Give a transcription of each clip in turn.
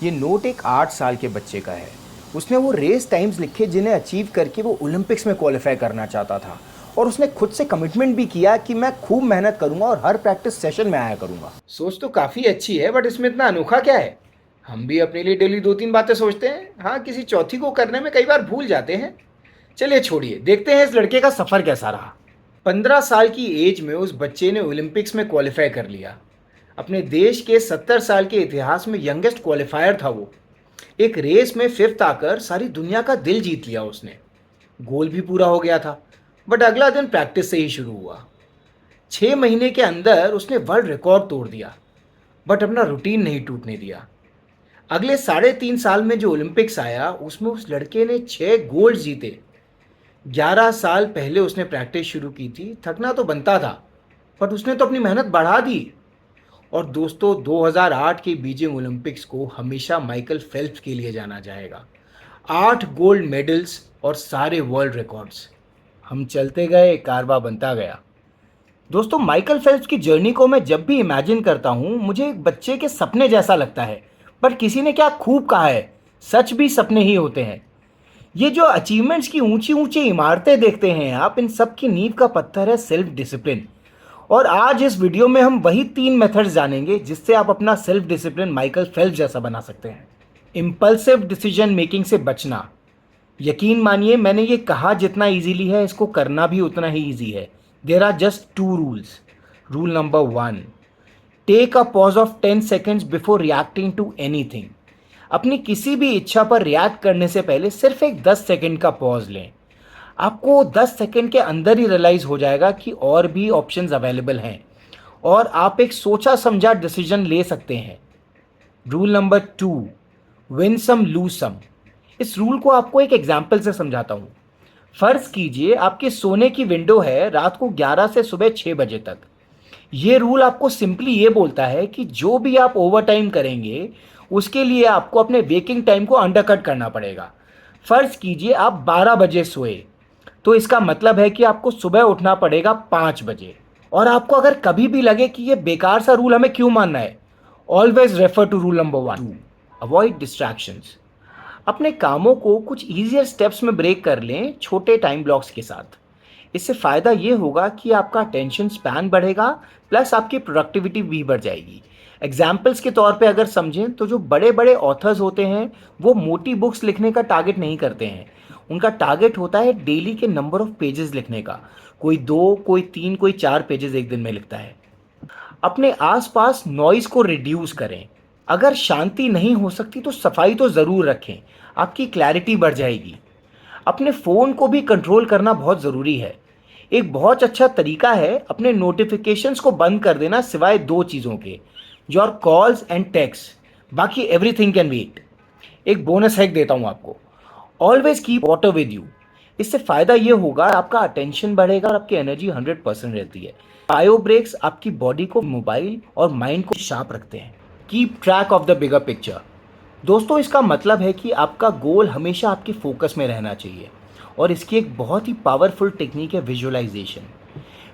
ये नोट एक 8 साल के बच्चे का है। उसने वो रेस टाइम्स लिखे जिन्हें अचीव करके वो ओलंपिक्स में क्वालिफाई करना चाहता था, और उसने खुद से कमिटमेंट भी किया कि मैं खूब मेहनत करूंगा और हर प्रैक्टिस सेशन में आया करूंगा। सोच तो काफ़ी अच्छी है, बट इसमें इतना अनोखा क्या है? हम भी अपने लिए डेली 2-3 बातें सोचते हैं। हाँ, किसी चौथी को करने में कई बार भूल जाते हैं। चलिए छोड़िए, देखते हैं इस लड़के का सफ़र कैसा रहा। 15 साल की एज में उस बच्चे ने ओलंपिक्स में क्वालिफाई कर लिया। अपने देश के 70 साल के इतिहास में यंगेस्ट क्वालिफायर था वो। एक रेस में फिफ्थ आकर सारी दुनिया का दिल जीत लिया उसने। गोल भी पूरा हो गया था, बट अगला दिन प्रैक्टिस से ही शुरू हुआ। 6 महीने के अंदर उसने वर्ल्ड रिकॉर्ड तोड़ दिया, बट अपना रूटीन नहीं टूटने दिया। अगले 3.5 साल में जो ओलंपिक्स आया उसमें उस लड़के ने 6 गोल्ड जीते। 11 साल पहले उसने प्रैक्टिस शुरू की थी, थकना तो बनता था, बट उसने तो अपनी मेहनत बढ़ा दी। और दोस्तों, 2008 के बीजिंग ओलंपिक्स को हमेशा माइकल फेल्प्स के लिए जाना जाएगा। 8 गोल्ड मेडल्स और सारे वर्ल्ड रिकॉर्ड्स। हम चलते गए, कारवा बनता गया। दोस्तों, माइकल फेल्प्स की जर्नी को मैं जब भी इमेजिन करता हूँ मुझे एक बच्चे के सपने जैसा लगता है। पर किसी ने क्या खूब कहा है, सच भी सपने ही होते हैं। ये जो अचीवमेंट्स की ऊंची ऊंची इमारतें देखते हैं आप, इन सब की नींव का पत्थर है सेल्फ डिसिप्लिन। और आज इस वीडियो में हम वही 3 मेथड्स जानेंगे जिससे आप अपना सेल्फ डिसिप्लिन माइकल फेल्प्स जैसा बना सकते हैं। इम्पल्सिव डिसीजन मेकिंग से बचना। यकीन मानिए, मैंने ये कहा जितना इजीली है, इसको करना भी उतना ही ईजी है। There are just 2 rules. Rule number 1, take a pause of 10 seconds before reacting to anything. अपनी किसी भी इच्छा पर रिएक्ट करने से पहले सिर्फ एक 10 सेकेंड का पॉज लें। आपको 10 सेकेंड के अंदर ही रियलाइज हो जाएगा कि और भी ऑप्शंस अवेलेबल हैं, और आप एक सोचा समझा डिसीजन ले सकते हैं। Rule number 2, win some lose some. इस रूल को आपको एक एग्जाम्पल से समझाता हूँ। फर्ज कीजिए आपके सोने की विंडो है रात को 11 से सुबह 6 बजे तक। ये रूल आपको सिंपली ये बोलता है कि जो भी आप ओवर टाइम करेंगे उसके लिए आपको अपने वेकिंग टाइम को अंडरकट करना पड़ेगा। फर्ज कीजिए आप 12 बजे सोए, तो इसका मतलब है कि आपको सुबह उठना पड़ेगा 5 बजे। और आपको अगर कभी भी लगे कि ये बेकार सा रूल हमें क्यों मानना है, always refer to rule number 1, avoid distractions. अपने कामों को कुछ ईजियर स्टेप्स में ब्रेक कर लें, छोटे टाइम ब्लॉक्स के साथ। इससे फ़ायदा ये होगा कि आपका अटेंशन स्पैन बढ़ेगा, प्लस आपकी प्रोडक्टिविटी भी बढ़ जाएगी। एग्जाम्पल्स के तौर पे अगर समझें तो जो बड़े बड़े ऑथर्स होते हैं वो मोटी बुक्स लिखने का टारगेट नहीं करते हैं। उनका टारगेट होता है डेली के नंबर ऑफ पेजेस लिखने का। कोई 2, कोई 3, कोई 4 पेजेस एक दिन में लिखता है। अपने आसपास नॉइज को रिड्यूस करें। अगर शांति नहीं हो सकती तो सफाई तो ज़रूर रखें, आपकी क्लैरिटी बढ़ जाएगी। अपने फ़ोन को भी कंट्रोल करना बहुत ज़रूरी है। एक बहुत अच्छा तरीका है अपने नोटिफिकेशंस को बंद कर देना, सिवाय 2 चीज़ों के, योर कॉल्स एंड टेक्स्ट। बाकी एवरीथिंग कैन वेट। एक बोनस हैक देता हूँ आपको, always keep water with you. इससे फ़ायदा ये होगा, आपका अटेंशन बढ़ेगा और आपकी एनर्जी 100% रहती है। बायो ब्रेक्स आपकी बॉडी को, मोबाइल और माइंड को शार्प रखते हैं। Keep track of the bigger picture. दोस्तों, इसका मतलब है कि आपका गोल हमेशा आपके फोकस में रहना चाहिए, और इसकी एक बहुत ही पावरफुल टेक्निक है विजुअलाइजेशन।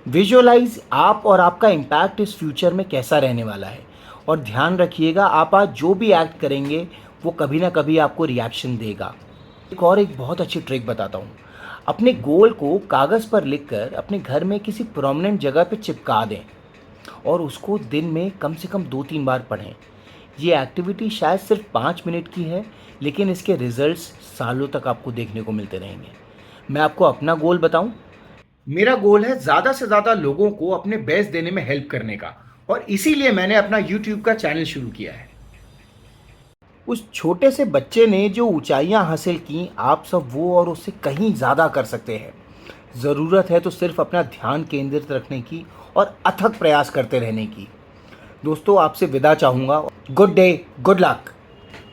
विजुअलाइज आप और आपका इम्पैक्ट इस फ्यूचर में कैसा रहने वाला है। और ध्यान रखिएगा, आप आज जो भी एक्ट करेंगे वो कभी ना कभी आपको रिएक्शन देगा। एक बहुत अच्छी ट्रिक बताता हूँ। अपने गोल को कागज़ पर लिखकर अपने घर में किसी प्रोमिनेंट जगह पे चिपका दें, और उसको दिन में कम से कम 2-3 बार पढ़ें। ये एक्टिविटी शायद सिर्फ 5 मिनट की है, लेकिन इसके रिजल्ट्स सालों तक आपको देखने को मिलते रहेंगे। मैं आपको अपना गोल बताऊं, मेरा गोल है ज़्यादा से ज़्यादा लोगों को अपने बेस्ट देने में हेल्प करने का, और इसीलिए मैंने अपना यूट्यूब का चैनल शुरू किया है। उस छोटे से बच्चे ने जो ऊंचाइयां हासिल की, आप सब वो और उससे कहीं ज़्यादा कर सकते हैं। ज़रूरत है तो सिर्फ अपना ध्यान केंद्रित रखने की और अथक प्रयास करते रहने की। दोस्तों, आपसे विदा चाहूँगा। Good day, good luck.